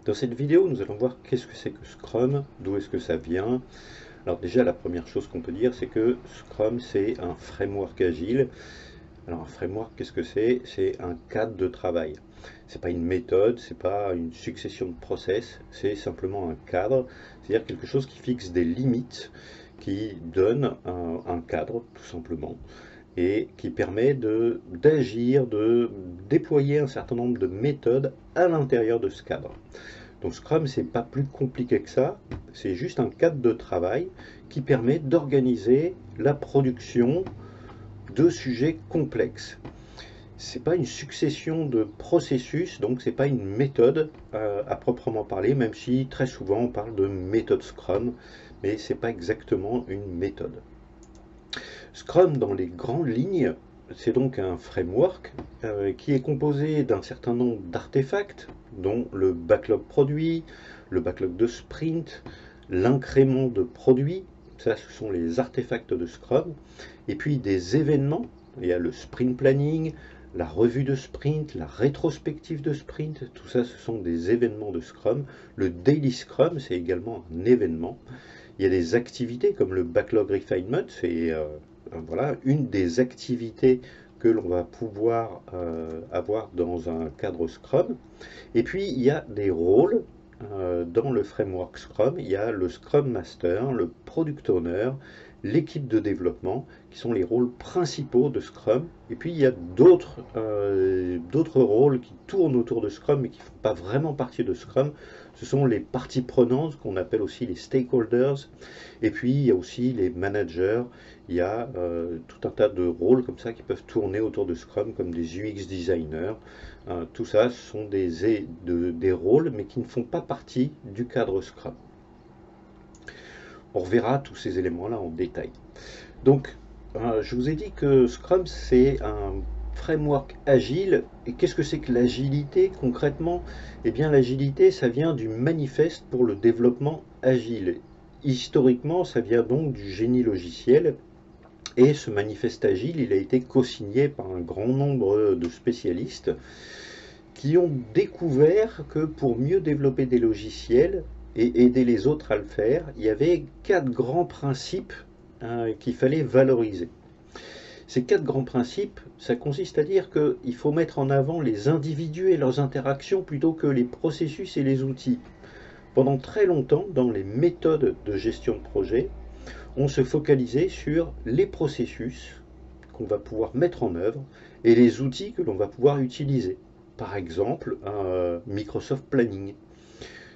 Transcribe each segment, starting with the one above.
Dans cette vidéo, nous allons voir qu'est-ce que c'est que Scrum, d'où est-ce que ça vient. Alors déjà, la première chose qu'on peut dire, c'est que Scrum, c'est un framework agile. Alors un framework, qu'est-ce que c'est? C'est un cadre de travail. C'est pas une méthode, c'est pas une succession de process, c'est simplement un cadre, c'est-à-dire quelque chose qui fixe des limites, qui donne un cadre, tout simplement, et qui permet d'agir, de déployer un certain nombre de méthodes à l'intérieur de ce cadre. Donc Scrum, c'est pas plus compliqué que ça, c'est juste un cadre de travail qui permet d'organiser la production de sujets complexes. C'est pas une succession de processus, donc c'est pas une méthode à proprement parler, même si très souvent on parle de méthode Scrum, mais c'est pas exactement une méthode. Scrum, dans les grandes lignes, c'est donc un framework qui est composé d'un certain nombre d'artefacts, dont le backlog produit, le backlog de sprint, l'incrément de produit, ça ce sont les artefacts de Scrum, et puis des événements, il y a le sprint planning, la revue de sprint, la rétrospective de sprint, tout ça ce sont des événements de Scrum. Le daily Scrum, c'est également un événement. Il y a des activités comme le backlog refinement, c'est voilà, une des activités que l'on va pouvoir avoir dans un cadre Scrum. Et puis il y a des rôles dans le framework Scrum. Il y a le Scrum Master, le Product Owner, l'équipe de développement, qui sont les rôles principaux de Scrum. Et puis il y a d'autres rôles qui tournent autour de Scrum, mais qui ne font pas vraiment partie de Scrum. Ce sont les parties prenantes, qu'on appelle aussi les stakeholders. Et puis il y a aussi les managers. Il y a tout un tas de rôles comme ça qui peuvent tourner autour de Scrum, comme des UX designers. Tout ça, ce sont des rôles, mais qui ne font pas partie du cadre Scrum. On reverra tous ces éléments-là en détail. Donc, je vous ai dit que Scrum, c'est un framework agile. Et qu'est-ce que c'est que l'agilité concrètement? Eh bien, l'agilité, ça vient du manifeste pour le développement agile. Historiquement, ça vient donc du génie logiciel. Et ce manifeste agile, il a été co-signé par un grand nombre de spécialistes qui ont découvert que pour mieux développer des logiciels et aider les autres à le faire, il y avait 4 grands principes qu'il fallait valoriser. Ces 4 grands principes, ça consiste à dire qu'il faut mettre en avant les individus et leurs interactions plutôt que les processus et les outils. Pendant très longtemps, dans les méthodes de gestion de projet, on se focalisait sur les processus qu'on va pouvoir mettre en œuvre et les outils que l'on va pouvoir utiliser. Par exemple, Microsoft Planning,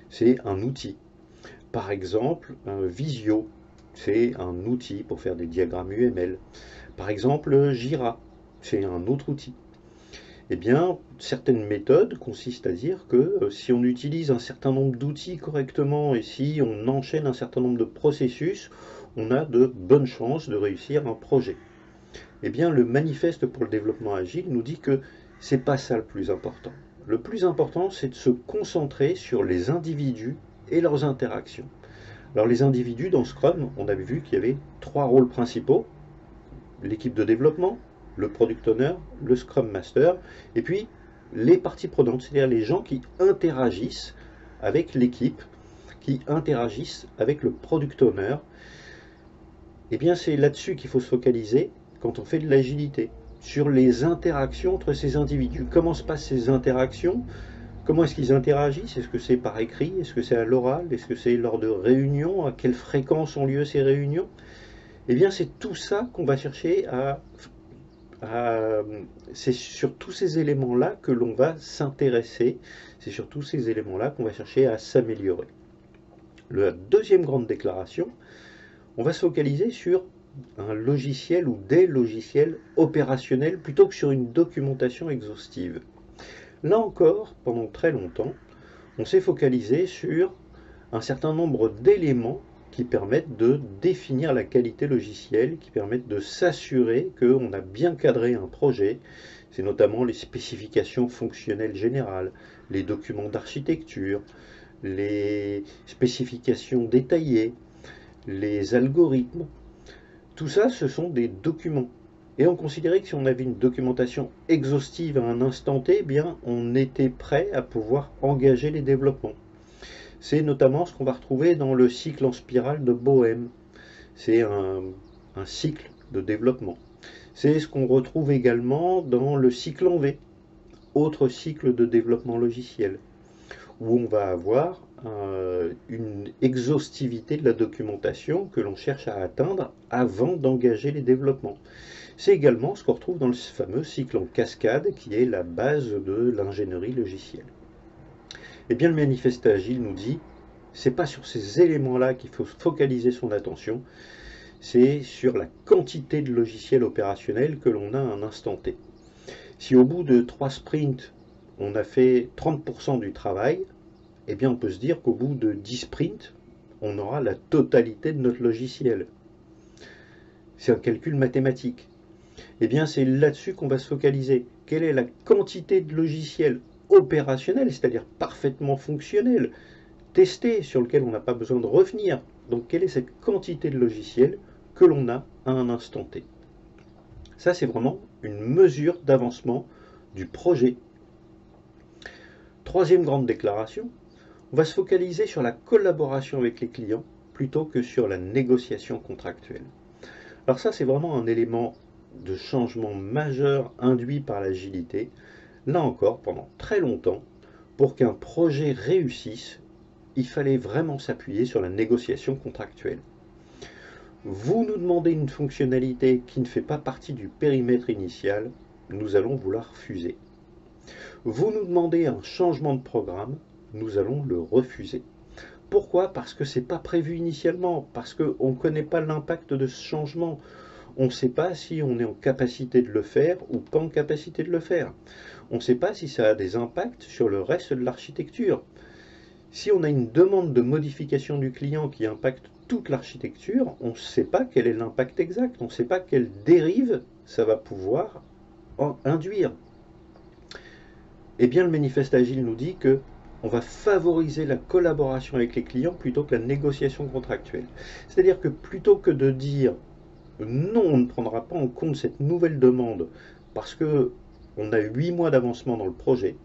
c'est un outil. Par exemple, Visio, c'est un outil pour faire des diagrammes UML. Par exemple, Jira, c'est un autre outil. Eh bien, certaines méthodes consistent à dire que si on utilise un certain nombre d'outils correctement et si on enchaîne un certain nombre de processus, on a de bonnes chances de réussir un projet. Eh bien, le manifeste pour le développement agile nous dit que c'est pas ça le plus important. Le plus important, c'est de se concentrer sur les individus et leurs interactions. Alors, les individus, dans Scrum, on avait vu qu'il y avait 3 rôles principaux: l'équipe de développement, le product owner, le scrum master, et puis les parties prenantes, c'est-à-dire les gens qui interagissent avec l'équipe, qui interagissent avec le product owner. Eh bien, c'est là-dessus qu'il faut se focaliser quand on fait de l'agilité, sur les interactions entre ces individus. Comment se passent ces interactions? Comment est-ce qu'ils interagissent? Est-ce que c'est par écrit? Est-ce que c'est à l'oral? Est-ce que c'est lors de réunions? À quelle fréquence ont lieu ces réunions? Eh bien, c'est tout ça qu'on va chercher c'est sur tous ces éléments-là que l'on va s'intéresser. C'est sur tous ces éléments-là qu'on va chercher à s'améliorer. La deuxième grande déclaration, on va se focaliser sur un logiciel ou des logiciels opérationnels plutôt que sur une documentation exhaustive. Là encore, pendant très longtemps, on s'est focalisé sur un certain nombre d'éléments qui permettent de définir la qualité logicielle, qui permettent de s'assurer qu'on a bien cadré un projet. C'est notamment les spécifications fonctionnelles générales, les documents d'architecture, les spécifications détaillées, les algorithmes. Tout ça, ce sont des documents. Et on considérait que si on avait une documentation exhaustive à un instant T, eh bien, on était prêt à pouvoir engager les développements. C'est notamment ce qu'on va retrouver dans le cycle en spirale de Boehm. C'est un cycle de développement. C'est ce qu'on retrouve également dans le cycle en V, autre cycle de développement logiciel, où on va avoir une exhaustivité de la documentation que l'on cherche à atteindre avant d'engager les développements. C'est également ce qu'on retrouve dans le fameux cycle en cascade qui est la base de l'ingénierie logicielle. Eh bien, le manifeste agile nous dit, c'est pas sur ces éléments-là qu'il faut focaliser son attention, c'est sur la quantité de logiciels opérationnels que l'on a à un instant T. Si au bout de 3 sprints, on a fait 30% du travail, eh bien on peut se dire qu'au bout de 10 sprints, on aura la totalité de notre logiciel. C'est un calcul mathématique. Eh bien c'est là-dessus qu'on va se focaliser. Quelle est la quantité de logiciels opérationnels, c'est-à-dire parfaitement fonctionnels, testés, sur lequel on n'a pas besoin de revenir. Donc quelle est cette quantité de logiciels que l'on a à un instant T? Ça, c'est vraiment une mesure d'avancement du projet. Troisième grande déclaration, on va se focaliser sur la collaboration avec les clients plutôt que sur la négociation contractuelle. Alors ça, c'est vraiment un élément de changement majeur induit par l'agilité. Là encore, pendant très longtemps, pour qu'un projet réussisse, il fallait vraiment s'appuyer sur la négociation contractuelle. Vous nous demandez une fonctionnalité qui ne fait pas partie du périmètre initial, nous allons vous la refuser. Vous nous demandez un changement de programme, nous allons le refuser. Pourquoi? Parce que ce n'est pas prévu initialement, parce qu'on ne connaît pas l'impact de ce changement. On ne sait pas si on est en capacité de le faire ou pas en capacité de le faire. On ne sait pas si ça a des impacts sur le reste de l'architecture. Si on a une demande de modification du client qui impacte toute l'architecture, on ne sait pas quel est l'impact exact, on ne sait pas quelle dérive ça va pouvoir induire. Eh bien, le manifeste agile nous dit que on va favoriser la collaboration avec les clients plutôt que la négociation contractuelle. C'est-à-dire que plutôt que de dire non, on ne prendra pas en compte cette nouvelle demande parce qu'on a 8 mois d'avancement dans le projet,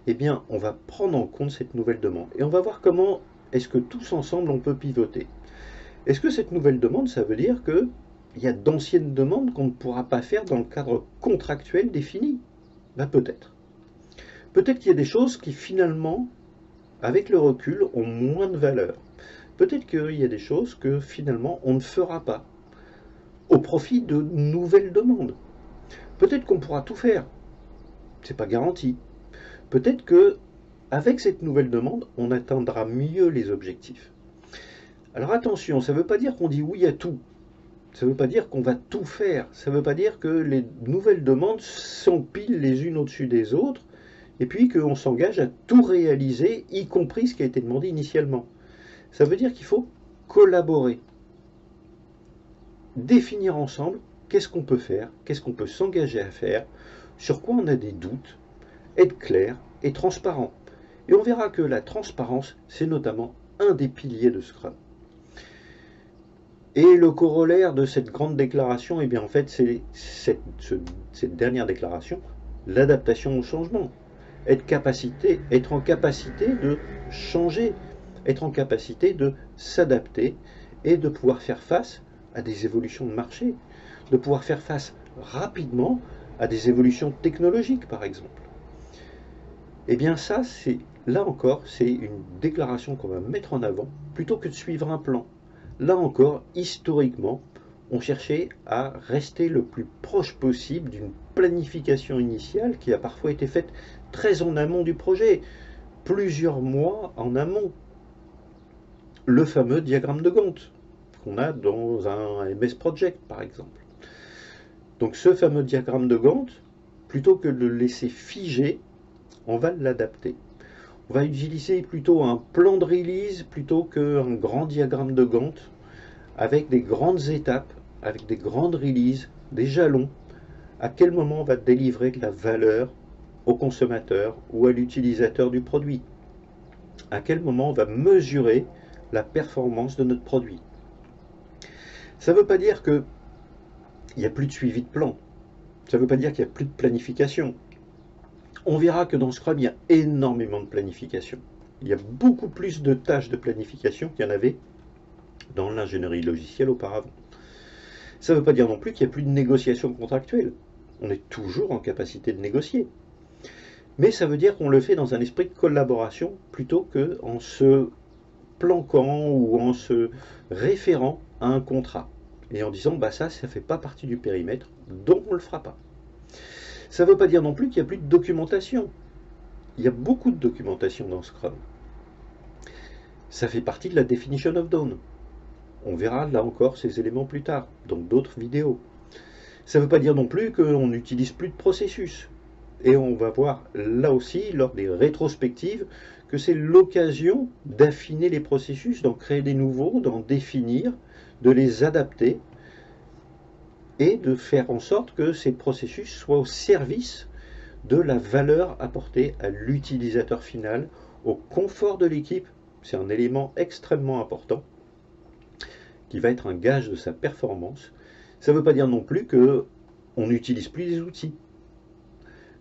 eh bien, on va prendre en compte cette nouvelle demande. Et on va voir comment est-ce que tous ensemble on peut pivoter. Est-ce que cette nouvelle demande, ça veut dire qu'il y a d'anciennes demandes qu'on ne pourra pas faire dans le cadre contractuel défini? Ben, peut-être. Peut-être qu'il y a des choses qui finalement, avec le recul, ont moins de valeur. Peut-être qu'il y a des choses que finalement on ne fera pas au profit de nouvelles demandes. Peut-être qu'on pourra tout faire. C'est pas garanti. Peut-être que avec cette nouvelle demande, on atteindra mieux les objectifs. Alors attention, ça ne veut pas dire qu'on dit oui à tout. Ça ne veut pas dire qu'on va tout faire. Ça ne veut pas dire que les nouvelles demandes s'empilent les unes au-dessus des autres et puis qu'on s'engage à tout réaliser, y compris ce qui a été demandé initialement. Ça veut dire qu'il faut collaborer. Définir ensemble qu'est-ce qu'on peut faire, qu'est-ce qu'on peut s'engager à faire, sur quoi on a des doutes, être clair et transparent. Et on verra que la transparence, c'est notamment un des piliers de Scrum. Et le corollaire de cette grande déclaration, eh bien en fait, c'est cette dernière déclaration, l'adaptation au changement. Être en capacité de changer, être en capacité de s'adapter et de pouvoir faire face à des évolutions de marché, de pouvoir faire face rapidement à des évolutions technologiques, par exemple. Eh bien ça, là encore, c'est une déclaration qu'on va mettre en avant, plutôt que de suivre un plan. Là encore, historiquement, on cherchait à rester le plus proche possible d'une planification initiale qui a parfois été faite très en amont du projet, plusieurs mois en amont. Le fameux diagramme de Gantt qu'on a dans un MS Project, par exemple. Donc ce fameux diagramme de Gantt, plutôt que de le laisser figer, on va l'adapter. On va utiliser plutôt un plan de release plutôt qu'un grand diagramme de Gantt avec des grandes étapes, avec des grandes releases, des jalons. À quel moment on va délivrer de la valeur au consommateur ou à l'utilisateur du produit? À quel moment on va mesurer la performance de notre produit? Ça ne veut pas dire qu'il n'y a plus de suivi de plan. Ça ne veut pas dire qu'il n'y a plus de planification. On verra que dans Scrum, il y a énormément de planification. Il y a beaucoup plus de tâches de planification qu'il y en avait dans l'ingénierie logicielle auparavant. Ça ne veut pas dire non plus qu'il n'y a plus de négociation contractuelle. On est toujours en capacité de négocier. Mais ça veut dire qu'on le fait dans un esprit de collaboration plutôt qu'en se planquant ou en se référant à un contrat et en disant bah ça ne fait pas partie du périmètre, donc on ne le fera pas. Ça ne veut pas dire non plus qu'il n'y a plus de documentation. Il y a beaucoup de documentation dans Scrum. Ça fait partie de la definition of done. On verra là encore ces éléments plus tard, dans d'autres vidéos. Ça ne veut pas dire non plus qu'on n'utilise plus de processus. Et on va voir là aussi, lors des rétrospectives, que c'est l'occasion d'affiner les processus, d'en créer des nouveaux, d'en définir, de les adapter et de faire en sorte que ces processus soient au service de la valeur apportée à l'utilisateur final, au confort de l'équipe. C'est un élément extrêmement important qui va être un gage de sa performance. Ça ne veut pas dire non plus qu'on n'utilise plus les outils.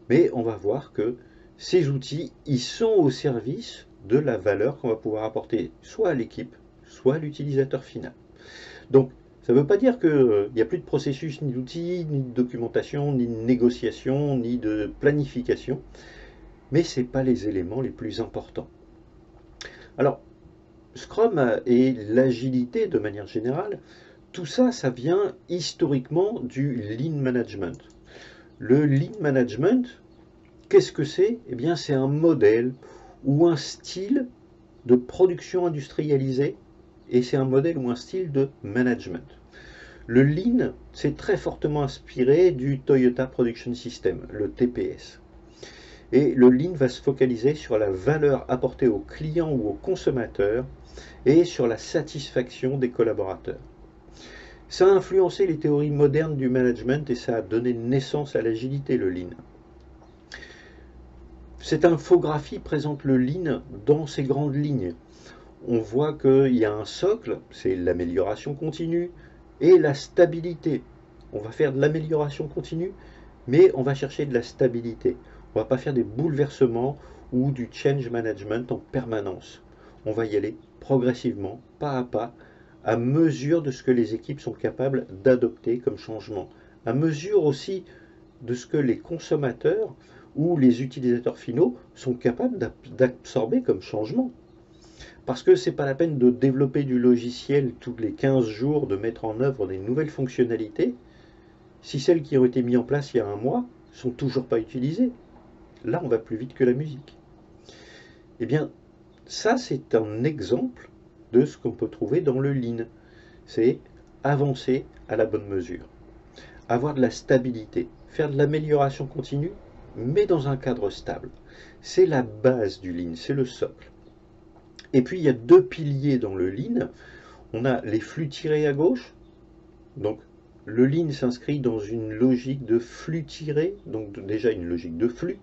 Mais on va voir que ces outils, ils sont au service de la valeur qu'on va pouvoir apporter soit à l'équipe, soit à l'utilisateur final. Donc, ça ne veut pas dire qu'il n'y a plus de processus, ni d'outils, ni de documentation, ni de négociation, ni de planification, mais ce n'est pas les éléments les plus importants. Alors, Scrum et l'agilité de manière générale, tout ça, ça vient historiquement du Lean Management. Le Lean Management, qu'est-ce que c'est? Eh bien, c'est un modèle ou un style de production industrialisée et c'est un modèle ou un style de management. Le Lean, c'est très fortement inspiré du Toyota Production System, le TPS. Et le Lean va se focaliser sur la valeur apportée aux clients ou aux consommateurs et sur la satisfaction des collaborateurs. Ça a influencé les théories modernes du management et ça a donné naissance à l'agilité, le Lean. Cette infographie présente le Lean dans ses grandes lignes. On voit qu'il y a un socle, c'est l'amélioration continue, et la stabilité. On va faire de l'amélioration continue, mais on va chercher de la stabilité. On ne va pas faire des bouleversements ou du change management en permanence. On va y aller progressivement, pas à pas, à mesure de ce que les équipes sont capables d'adopter comme changement, à mesure aussi de ce que les consommateurs ou les utilisateurs finaux sont capables d'absorber comme changement. Parce que ce n'est pas la peine de développer du logiciel tous les 15 jours, de mettre en œuvre des nouvelles fonctionnalités, si celles qui ont été mises en place il y a un mois ne sont toujours pas utilisées. Là, on va plus vite que la musique. Eh bien, ça, c'est un exemple de ce qu'on peut trouver dans le Lean. C'est avancer à la bonne mesure, avoir de la stabilité, faire de l'amélioration continue, mais dans un cadre stable. C'est la base du Lean, c'est le socle. Et puis, il y a deux piliers dans le Lean. On a les flux tirés à gauche. Donc, le Lean s'inscrit dans une logique de flux tiré, donc déjà une logique de flux.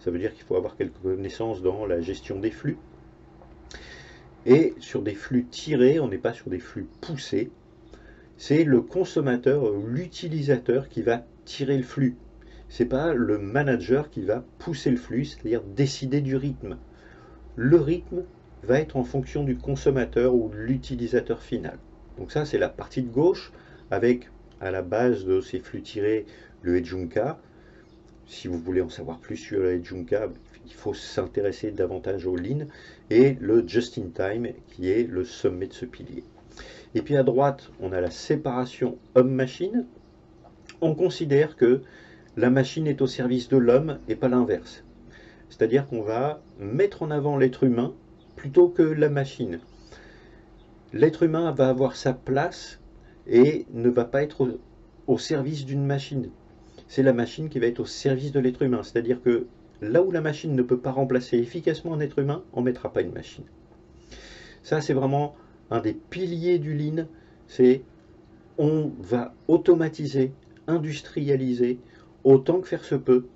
Ça veut dire qu'il faut avoir quelques connaissances dans la gestion des flux. Et sur des flux tirés, on n'est pas sur des flux poussés. C'est le consommateur, l'utilisateur qui va tirer le flux. Ce n'est pas le manager qui va pousser le flux, c'est-à-dire décider du rythme. Le rythme va être en fonction du consommateur ou de l'utilisateur final. Donc ça, c'est la partie de gauche, avec à la base de ces flux tirés le Heijunka. Si vous voulez en savoir plus sur le Heijunka, il faut s'intéresser davantage au Lean, et le Just-in-Time, qui est le sommet de ce pilier. Et puis à droite, on a la séparation homme-machine. On considère que la machine est au service de l'homme et pas l'inverse. C'est-à-dire qu'on va mettre en avant l'être humain plutôt que la machine. L'être humain va avoir sa place et ne va pas être au service d'une machine. C'est la machine qui va être au service de l'être humain. C'est-à-dire que là où la machine ne peut pas remplacer efficacement un être humain, on ne mettra pas une machine. Ça, c'est vraiment un des piliers du Lean. C'est on va automatiser, industrialiser, autant que faire se peut,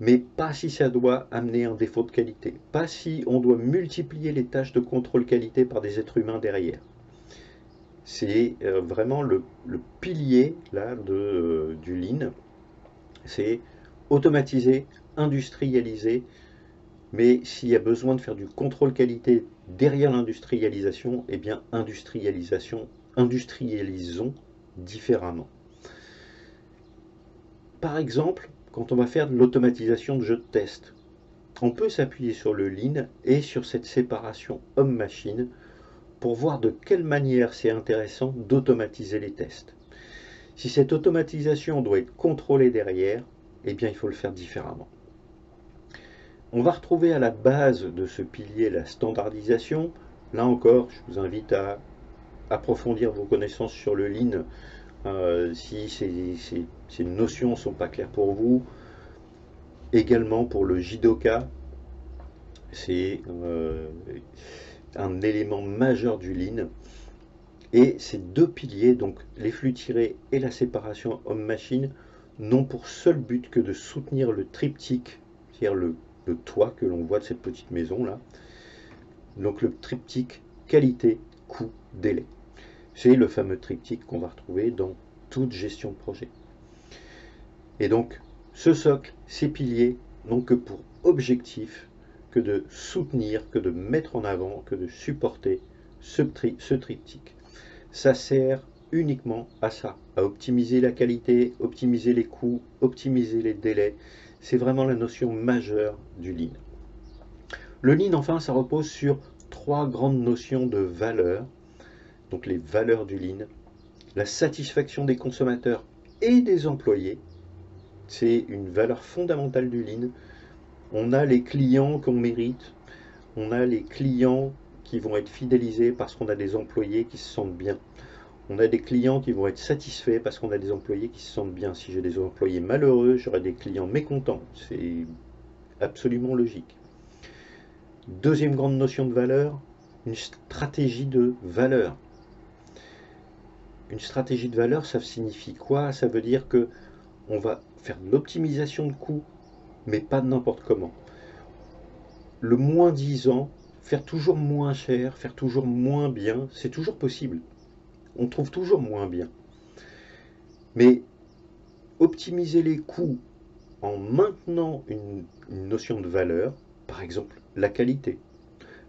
mais pas si ça doit amener un défaut de qualité, pas si on doit multiplier les tâches de contrôle qualité par des êtres humains derrière. C'est vraiment le pilier là, du Lean, c'est automatiser, industrialiser, Mais s'il y a besoin de faire du contrôle qualité derrière l'industrialisation, eh bien industrialisons différemment. Par exemple, quand on va faire de l'automatisation de jeux de test, on peut s'appuyer sur le Lean et sur cette séparation homme-machine pour voir de quelle manière c'est intéressant d'automatiser les tests. Si cette automatisation doit être contrôlée derrière, eh bien il faut le faire différemment. On va retrouver à la base de ce pilier la standardisation. Là encore, je vous invite à approfondir vos connaissances sur le Lean si ces notions ne sont pas claires pour vous. Également pour le Jidoka, c'est un élément majeur du Lean. Et ces deux piliers, donc les flux tirés et la séparation homme-machine, n'ont pour seul but que de soutenir le triptyque, c'est-à-dire le toit que l'on voit de cette petite maison là. Donc le triptyque qualité, coût, délai. C'est le fameux triptyque qu'on va retrouver dans toute gestion de projet. Et donc ce socle, ces piliers n'ont que pour objectif que de soutenir, que de mettre en avant, que de supporter ce triptyque. Ça sert uniquement à ça, à optimiser la qualité, optimiser les coûts, optimiser les délais. C'est vraiment la notion majeure du Lean. Le Lean, enfin, ça repose sur trois grandes notions de valeur. Donc les valeurs du Lean, la satisfaction des consommateurs et des employés. C'est une valeur fondamentale du Lean. On a les clients qu'on mérite, on a les clients qui vont être fidélisés parce qu'on a des employés qui se sentent bien. On a des clients qui vont être satisfaits parce qu'on a des employés qui se sentent bien. Si j'ai des employés malheureux, j'aurai des clients mécontents. C'est absolument logique. Deuxième grande notion de valeur, une stratégie de valeur. Une stratégie de valeur, ça signifie quoi? Ça veut dire que on va faire de l'optimisation de coûts, mais pas de n'importe comment. Le moins 10 ans, faire toujours moins cher, faire toujours moins bien, c'est toujours possible. On trouve toujours moins bien. Mais optimiser les coûts en maintenant une notion de valeur, par exemple la qualité,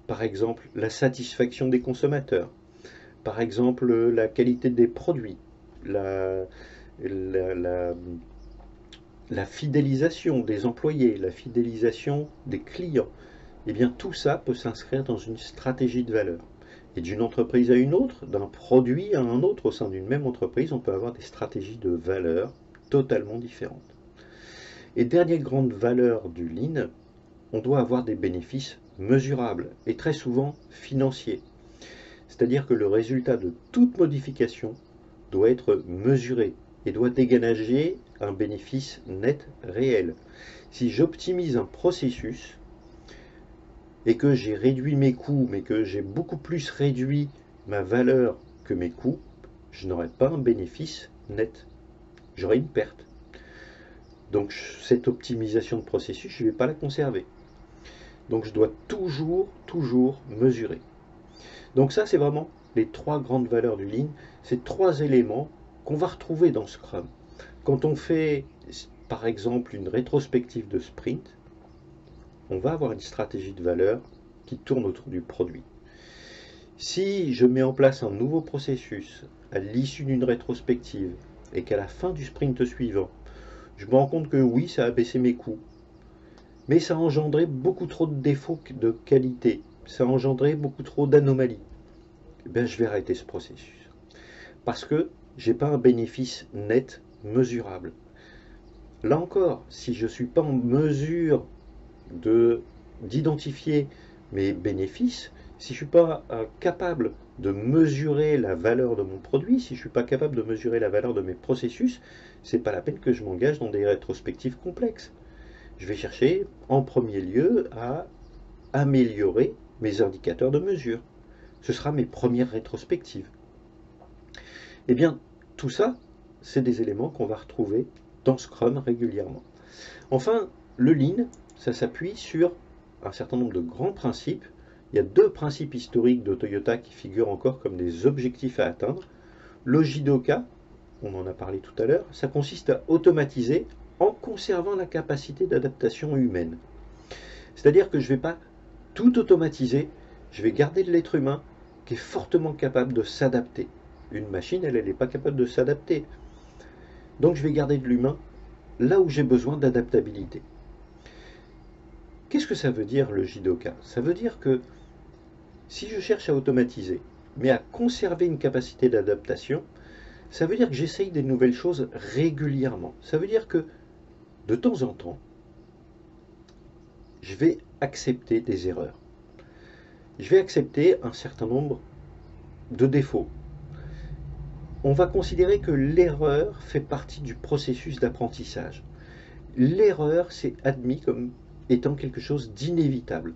par exemple la satisfaction des consommateurs, par exemple la qualité des produits, la fidélisation des employés, la fidélisation des clients, eh bien tout ça peut s'inscrire dans une stratégie de valeur. Et d'une entreprise à une autre, d'un produit à un autre, au sein d'une même entreprise, on peut avoir des stratégies de valeur totalement différentes. Et dernière grande valeur du Lean, on doit avoir des bénéfices mesurables et très souvent financiers. C'est-à-dire que le résultat de toute modification doit être mesuré et doit dégager un bénéfice net réel. Si j'optimise un processus et que j'ai réduit mes coûts, mais que j'ai beaucoup plus réduit ma valeur que mes coûts, je n'aurai pas un bénéfice net. J'aurai une perte. Donc cette optimisation de processus, je ne vais pas la conserver. Donc je dois toujours mesurer. Donc ça, c'est vraiment les trois grandes valeurs du Lean. Ces trois éléments qu'on va retrouver dans Scrum. Quand on fait, par exemple, une rétrospective de sprint, on va avoir une stratégie de valeur qui tourne autour du produit. Si je mets en place un nouveau processus à l'issue d'une rétrospective et qu'à la fin du sprint suivant, je me rends compte que oui, ça a baissé mes coûts, mais ça a engendré beaucoup trop de défauts de qualité, ça a engendré beaucoup trop d'anomalies, eh bien, je vais arrêter ce processus. Parce que je n'ai pas un bénéfice net mesurable. Là encore, si je ne suis pas en mesure d'identifier mes bénéfices, si je ne suis pas capable de mesurer la valeur de mon produit, si je ne suis pas capable de mesurer la valeur de mes processus, ce n'est pas la peine que je m'engage dans des rétrospectives complexes. Je vais chercher en premier lieu à améliorer mes indicateurs de mesure. Ce sera mes premières rétrospectives. Eh bien, tout ça, c'est des éléments qu'on va retrouver dans Scrum régulièrement. Enfin, le Lean, ça s'appuie sur un certain nombre de grands principes. Il y a deux principes historiques de Toyota qui figurent encore comme des objectifs à atteindre. Le Jidoka, on en a parlé tout à l'heure, ça consiste à automatiser en conservant la capacité d'adaptation humaine. C'est-à-dire que je ne vais pas tout automatiser, je vais garder de l'être humain qui est fortement capable de s'adapter. Une machine, elle n'est pas capable de s'adapter. Donc je vais garder de l'humain là où j'ai besoin d'adaptabilité. Qu'est-ce que ça veut dire le Jidoka? Ça veut dire que si je cherche à automatiser, mais à conserver une capacité d'adaptation, ça veut dire que j'essaye des nouvelles choses régulièrement. Ça veut dire que de temps en temps, je vais accepter des erreurs. Je vais accepter un certain nombre de défauts. On va considérer que l'erreur fait partie du processus d'apprentissage. L'erreur, c'est admis comme étant quelque chose d'inévitable.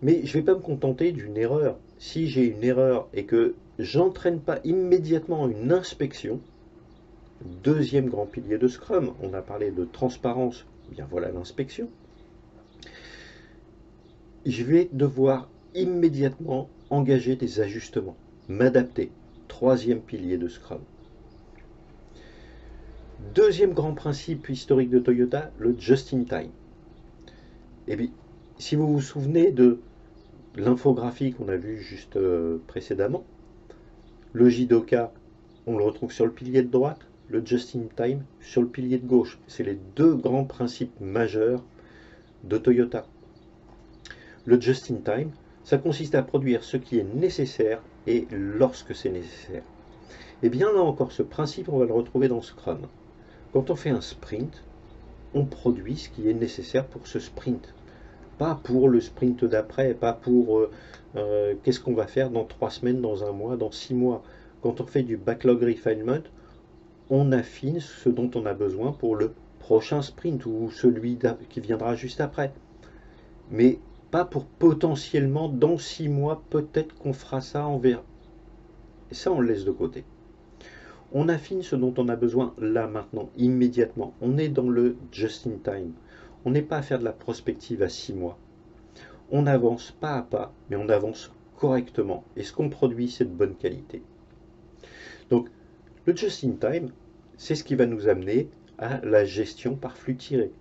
Mais je ne vais pas me contenter d'une erreur. Si j'ai une erreur et que j'entraîne pas immédiatement une inspection, deuxième grand pilier de Scrum, on a parlé de transparence, bien voilà l'inspection, je vais devoir immédiatement engager des ajustements, m'adapter, troisième pilier de Scrum. Deuxième grand principe historique de Toyota, le just-in-time. Et bien, si vous vous souvenez de l'infographie qu'on a vue juste précédemment, le Jidoka, on le retrouve sur le pilier de droite, le just-in-time sur le pilier de gauche. C'est les deux grands principes majeurs de Toyota. Le just-in-time, ça consiste à produire ce qui est nécessaire et lorsque c'est nécessaire. Et bien là encore, ce principe, on va le retrouver dans Scrum. Quand on fait un sprint, on produit ce qui est nécessaire pour ce sprint. Pas pour le sprint d'après, pas pour qu'est-ce qu'on va faire dans 3 semaines, dans un mois, dans 6 mois. Quand on fait du backlog refinement, on affine ce dont on a besoin pour le prochain sprint ou celui qui viendra juste après. Mais pas pour potentiellement dans 6 mois, peut-être qu'on fera ça en verre. Et ça, on le laisse de côté. On affine ce dont on a besoin là, maintenant, immédiatement. On est dans le just-in-time. On n'est pas à faire de la prospective à 6 mois. On avance pas à pas, mais on avance correctement. Et ce qu'on produit, c'est de bonne qualité. Donc, le just-in-time, c'est ce qui va nous amener à la gestion par flux tiré.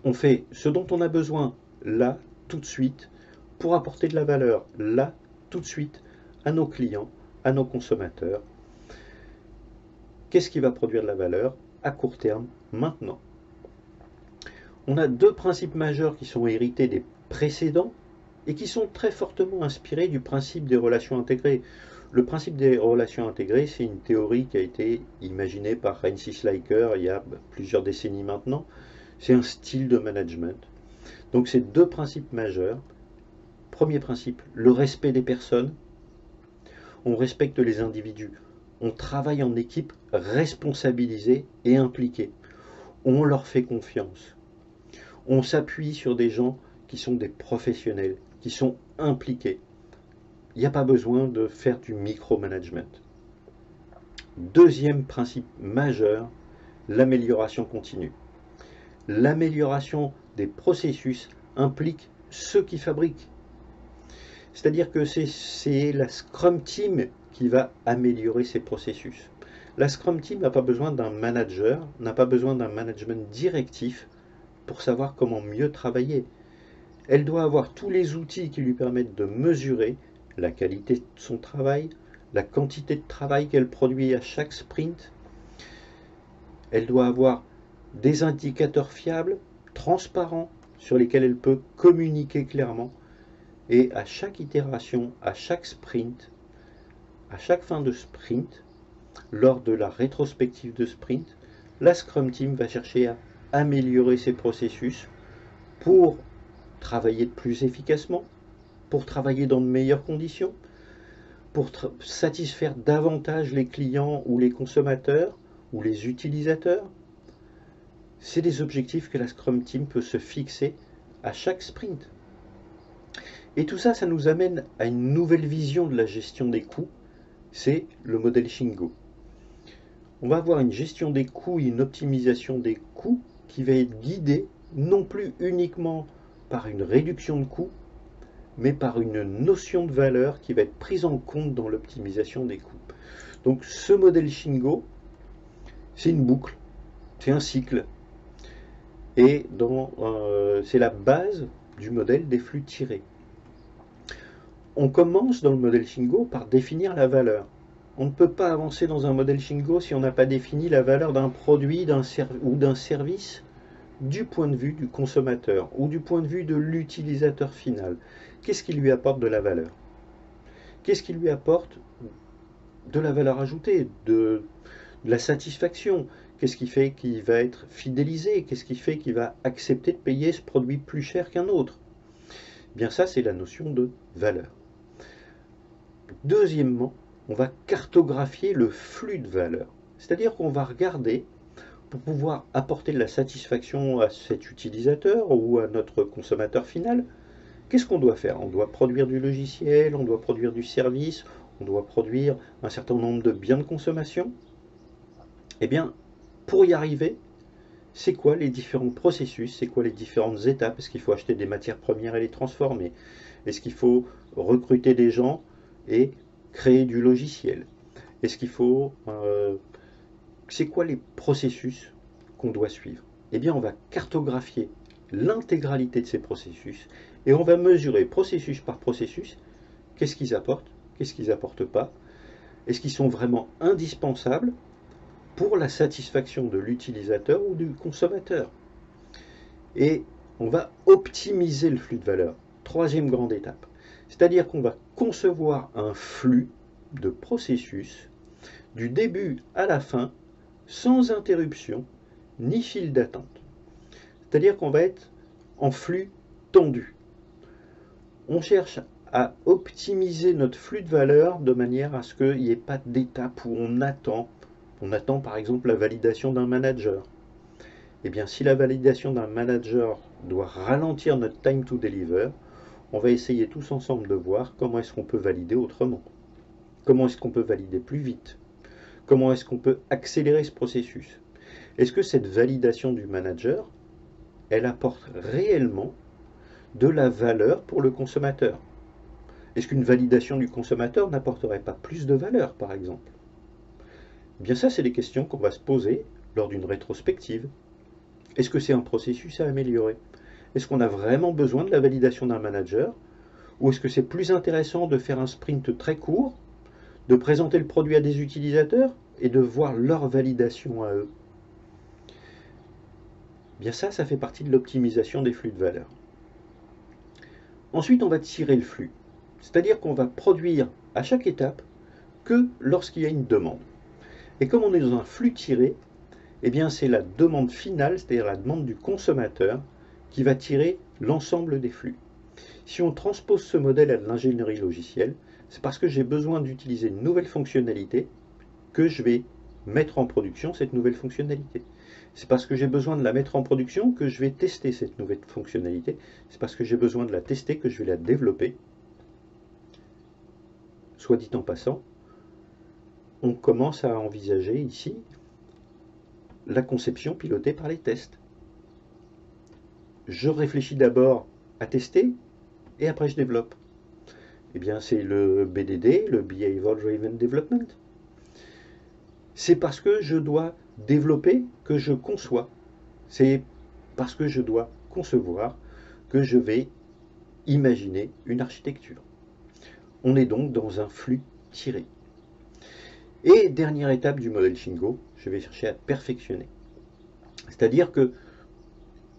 On fait ce dont on a besoin là, tout de suite, pour apporter de la valeur là, tout de suite, à nos clients, à nos consommateurs. Qu'est-ce qui va produire de la valeur à court terme, maintenant? On a deux principes majeurs qui sont hérités des précédents et qui sont très fortement inspirés du principe des relations intégrées. Le principe des relations intégrées, c'est une théorie qui a été imaginée par Heinz Schleicher il y a plusieurs décennies maintenant. C'est un style de management. Donc c'est deux principes majeurs. Premier principe, le respect des personnes. On respecte les individus. On travaille en équipe responsabilisée et impliquée. On leur fait confiance. On s'appuie sur des gens qui sont des professionnels, qui sont impliqués. Il n'y a pas besoin de faire du micromanagement. Deuxième principe majeur, l'amélioration continue. L'amélioration des processus implique ceux qui fabriquent. C'est-à-dire que c'est la Scrum Team qui va améliorer ces processus. La Scrum Team n'a pas besoin d'un manager, n'a pas besoin d'un management directif pour savoir comment mieux travailler. Elle doit avoir tous les outils qui lui permettent de mesurer la qualité de son travail, la quantité de travail qu'elle produit à chaque sprint. Elle doit avoir des indicateurs fiables, transparents, sur lesquels elle peut communiquer clairement. Et à chaque itération, à chaque sprint, à chaque fin de sprint, lors de la rétrospective de sprint, la Scrum Team va chercher à améliorer ses processus pour travailler plus efficacement, pour travailler dans de meilleures conditions, pour satisfaire davantage les clients ou les consommateurs ou les utilisateurs. C'est des objectifs que la Scrum Team peut se fixer à chaque sprint. Et tout ça, ça nous amène à une nouvelle vision de la gestion des coûts, c'est le modèle Shingo. On va avoir une gestion des coûts et une optimisation des coûts qui va être guidée non plus uniquement par une réduction de coûts, mais par une notion de valeur qui va être prise en compte dans l'optimisation des coûts. Donc ce modèle Shingo, c'est une boucle, c'est un cycle. et c'est la base du modèle des flux tirés. On commence dans le modèle Shingo par définir la valeur. On ne peut pas avancer dans un modèle Shingo si on n'a pas défini la valeur d'un produit ou d'un service du point de vue du consommateur ou du point de vue de l'utilisateur final. Qu'est-ce qui lui apporte de la valeur? Qu'est-ce qui lui apporte de la valeur ajoutée, de la satisfaction? Qu'est-ce qui fait qu'il va être fidélisé? Qu'est-ce qui fait qu'il va accepter de payer ce produit plus cher qu'un autre? Bien ça, c'est la notion de valeur. Deuxièmement, on va cartographier le flux de valeur. C'est-à-dire qu'on va regarder, pour pouvoir apporter de la satisfaction à cet utilisateur ou à notre consommateur final, qu'est-ce qu'on doit faire? On doit produire du logiciel, on doit produire du service, on doit produire un certain nombre de biens de consommation. Eh bien, pour y arriver, c'est quoi les différents processus? C'est quoi les différentes étapes? Est-ce qu'il faut acheter des matières premières et les transformer? Est-ce qu'il faut recruter des gens et créer du logiciel? Est-ce qu'il faut... c'est quoi les processus qu'on doit suivre? Eh bien, on va cartographier l'intégralité de ces processus et on va mesurer processus par processus qu'est-ce qu'ils apportent, qu'est-ce qu'ils n'apportent pas, est-ce qu'ils sont vraiment indispensables pour la satisfaction de l'utilisateur ou du consommateur. Et on va optimiser le flux de valeur. Troisième grande étape. C'est-à-dire qu'on va concevoir un flux de processus du début à la fin sans interruption ni fil d'attente. C'est-à-dire qu'on va être en flux tendu. On cherche à optimiser notre flux de valeur de manière à ce qu'il n'y ait pas d'étape où on attend. On attend par exemple la validation d'un manager. Eh bien, si la validation d'un manager doit ralentir notre time to deliver, on va essayer tous ensemble de voir comment est-ce qu'on peut valider autrement. Comment est-ce qu'on peut valider plus vite? Comment est-ce qu'on peut accélérer ce processus? Est-ce que cette validation du manager, elle apporte réellement de la valeur pour le consommateur? Est-ce qu'une validation du consommateur n'apporterait pas plus de valeur, par exemple? Eh bien ça, c'est des questions qu'on va se poser lors d'une rétrospective. Est-ce que c'est un processus à améliorer? Est-ce qu'on a vraiment besoin de la validation d'un manager? Ou est-ce que c'est plus intéressant de faire un sprint très court, de présenter le produit à des utilisateurs et de voir leur validation à eux? Eh bien ça fait partie de l'optimisation des flux de valeur. Ensuite, on va tirer le flux. C'est-à-dire qu'on va produire à chaque étape que lorsqu'il y a une demande. Et comme on est dans un flux tiré, eh bien c'est la demande finale, c'est-à-dire la demande du consommateur, qui va tirer l'ensemble des flux. Si on transpose ce modèle à de l'ingénierie logicielle, c'est parce que j'ai besoin d'utiliser une nouvelle fonctionnalité que je vais mettre en production cette nouvelle fonctionnalité. C'est parce que j'ai besoin de la mettre en production que je vais tester cette nouvelle fonctionnalité. C'est parce que j'ai besoin de la tester que je vais la développer. Soit dit en passant, on commence à envisager ici la conception pilotée par les tests. Je réfléchis d'abord à tester et après je développe. Eh bien, c'est le BDD, le Behavior Driven Development. C'est parce que je dois développer que je conçois. C'est parce que je dois concevoir que je vais imaginer une architecture. On est donc dans un flux tiré. Et dernière étape du modèle Shingo, je vais chercher à perfectionner. C'est-à-dire que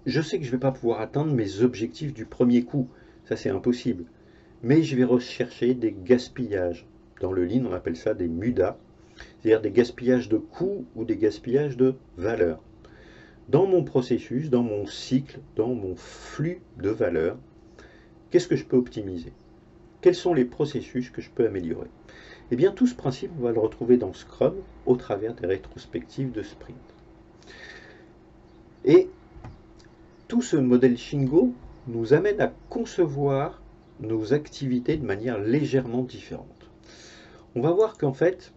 je sais que je ne vais pas pouvoir atteindre mes objectifs du premier coup. Ça, c'est impossible. Mais je vais rechercher des gaspillages. Dans le Lean, on appelle ça des mudas, c'est-à-dire des gaspillages de coûts ou des gaspillages de valeur. Dans mon processus, dans mon cycle, dans mon flux de valeur, qu'est-ce que je peux optimiser? Quels sont les processus que je peux améliorer? Eh bien, tout ce principe, on va le retrouver dans Scrum au travers des rétrospectives de sprint. Et tout ce modèle Shingo nous amène à concevoir nos activités de manière légèrement différente. On va voir qu'en fait,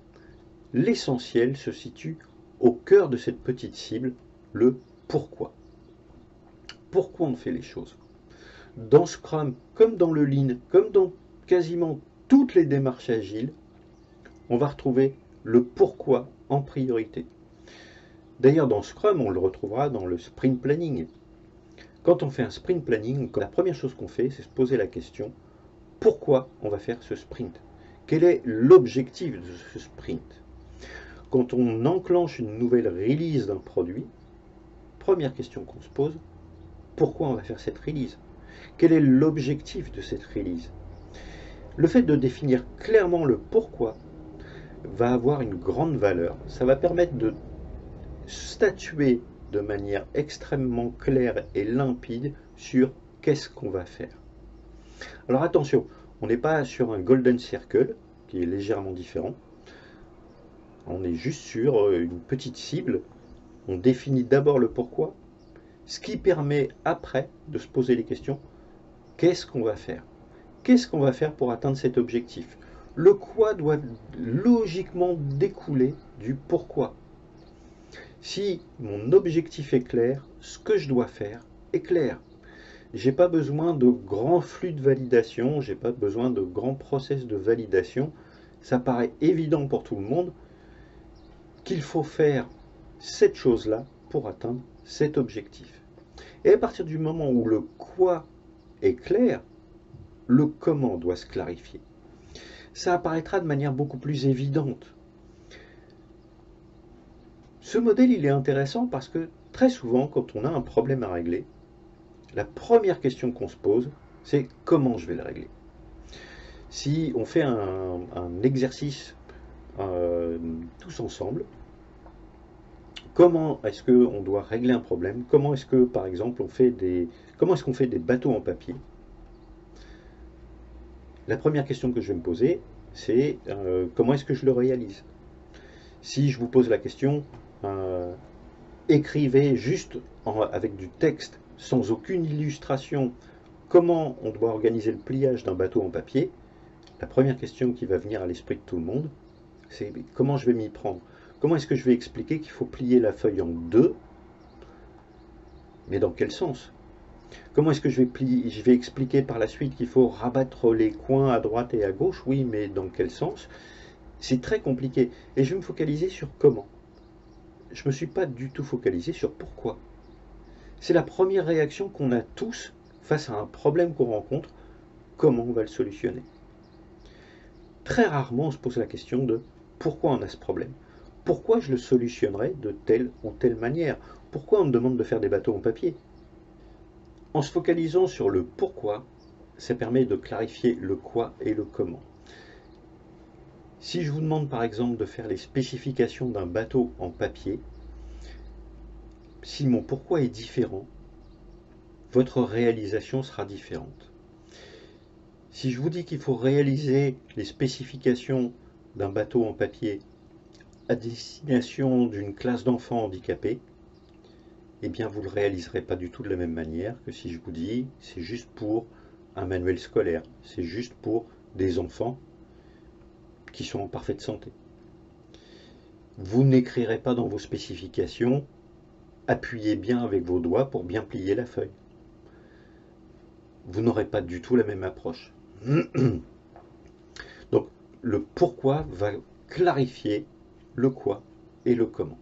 l'essentiel se situe au cœur de cette petite cible, le pourquoi. Pourquoi on fait les choses? Dans Scrum, comme dans le Lean, comme dans quasiment toutes les démarches agiles, on va retrouver le pourquoi en priorité. D'ailleurs, dans Scrum, on le retrouvera dans le sprint planning. Quand on fait un sprint planning, la première chose qu'on fait, c'est se poser la question, pourquoi on va faire ce sprint? Quel est l'objectif de ce sprint? Quand on enclenche une nouvelle release d'un produit, première question qu'on se pose, pourquoi on va faire cette release? Quel est l'objectif de cette release? Le fait de définir clairement le pourquoi va avoir une grande valeur. Ça va permettre de statuer de manière extrêmement claire et limpide sur qu'est-ce qu'on va faire. Alors attention, on n'est pas sur un golden circle qui est légèrement différent. On est juste sur une petite cible. On définit d'abord le pourquoi, ce qui permet après de se poser les questions, qu'est-ce qu'on va faire? Qu'est-ce qu'on va faire pour atteindre cet objectif? Le quoi doit logiquement découler du pourquoi. Si mon objectif est clair, ce que je dois faire est clair. J'ai pas besoin de grands flux de validation, j'ai pas besoin de grands process de validation. Ça paraît évident pour tout le monde qu'il faut faire cette chose-là pour atteindre cet objectif. Et à partir du moment où le quoi est clair, le comment doit se clarifier. Ça apparaîtra de manière beaucoup plus évidente. Ce modèle, il est intéressant parce que très souvent, quand on a un problème à régler, la première question qu'on se pose, c'est comment je vais le régler. Si on fait un exercice tous ensemble, comment est-ce qu'on doit régler un problème? Comment est-ce que, par exemple, comment est-ce qu'on fait des bateaux en papier? La première question que je vais me poser, c'est comment est-ce que je le réalise? Si je vous pose la question, écrivez juste avec du texte, sans aucune illustration, comment on doit organiser le pliage d'un bateau en papier, la première question qui va venir à l'esprit de tout le monde, c'est comment je vais m'y prendre? Comment est-ce que je vais expliquer qu'il faut plier la feuille en deux? Mais dans quel sens? Comment est-ce que je vais expliquer par la suite qu'il faut rabattre les coins à droite et à gauche? Oui, mais dans quel sens? C'est très compliqué. Et je vais me focaliser sur comment. Je ne me suis pas du tout focalisé sur pourquoi. C'est la première réaction qu'on a tous face à un problème qu'on rencontre. Comment on va le solutionner? Très rarement, on se pose la question de pourquoi on a ce problème. Pourquoi je le solutionnerai de telle ou telle manière? Pourquoi on me demande de faire des bateaux en papier? En se focalisant sur le pourquoi, ça permet de clarifier le quoi et le comment. Si je vous demande par exemple de faire les spécifications d'un bateau en papier, si mon pourquoi est différent, votre réalisation sera différente. Si je vous dis qu'il faut réaliser les spécifications d'un bateau en papier à destination d'une classe d'enfants handicapés, eh bien vous ne le réaliserez pas du tout de la même manière que si je vous dis c'est juste pour un manuel scolaire, c'est juste pour des enfants qui sont en parfaite santé. Vous n'écrirez pas dans vos spécifications « Appuyez bien avec vos doigts pour bien plier la feuille ». Vous n'aurez pas du tout la même approche. Donc le pourquoi va clarifier le quoi et le comment.